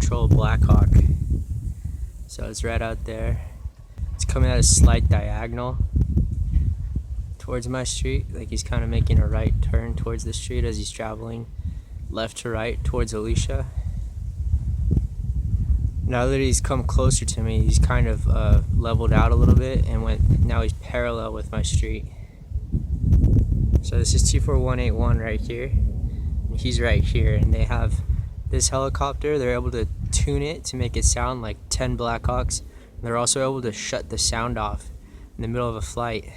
control blackhawk. So it's right out there. It's coming at a slight diagonal towards my street, like he's kind of making a right turn towards the street as he's traveling left to right towards Alicia. Now that he's come closer to me, he's kind of leveled out a little bit and now he's parallel with my street. So this is 24181 right here, and he's right here, and they have this helicopter. They're able to tune it to make it sound like 10 Blackhawks. They're also able to shut the sound off in the middle of a flight.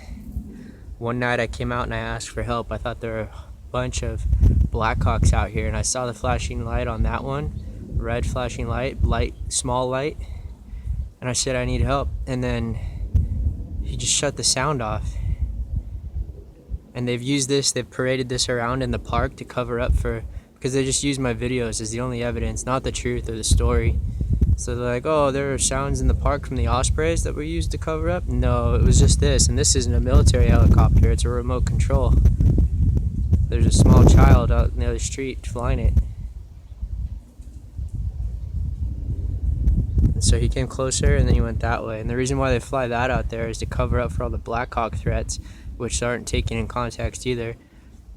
One night I came out and I asked for help. I thought there were a bunch of Blackhawks out here, and I saw the flashing light on that one, red flashing light, small light, and I said I need help, and then he just shut the sound off. And they've paraded this around in the park to cover up because they just use my videos as the only evidence, not the truth or the story. So they're like, oh, there are sounds in the park from the ospreys that were used to cover up. No, it was just this, and this isn't a military helicopter, it's a remote control. There's a small child out in the other street flying it. And so he came closer and then he went that way. And the reason why they fly that out there is to cover up for all the Blackhawk threats, which aren't taken in context either.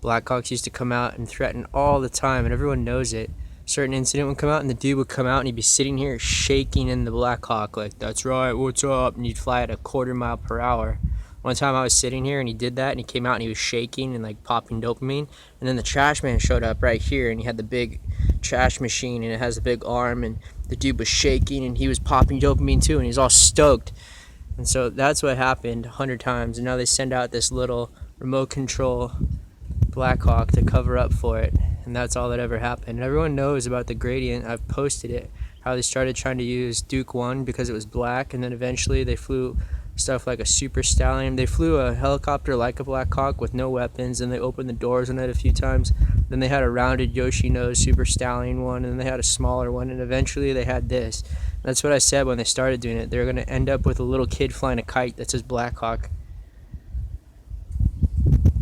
Blackhawks used to come out and threaten all the time, and everyone knows it. A certain incident would come out, and the dude would come out and he'd be sitting here shaking in the Blackhawk like, that's right, what's up? And he'd fly at a 1/4 mile per hour. One time I was sitting here and he did that, and he came out and he was shaking and like popping dopamine. And then the trash man showed up right here, and he had the big trash machine, and it has a big arm, and the dude was shaking and he was popping dopamine too, and he's all stoked. And so that's what happened 100 times, and now they send out this little remote control Blackhawk to cover up for it, and that's all that ever happened. And everyone knows about the gradient. I've posted it, how they started trying to use Duke 1 because it was black, and then eventually they flew stuff like a Super Stallion. They flew a helicopter like a Blackhawk with no weapons, and they opened the doors on it a few times. Then they had a rounded Yoshino Super Stallion one, and then they had a smaller one, and eventually they had this. That's what I said when they started doing it. They're going to end up with a little kid flying a kite that says Blackhawk.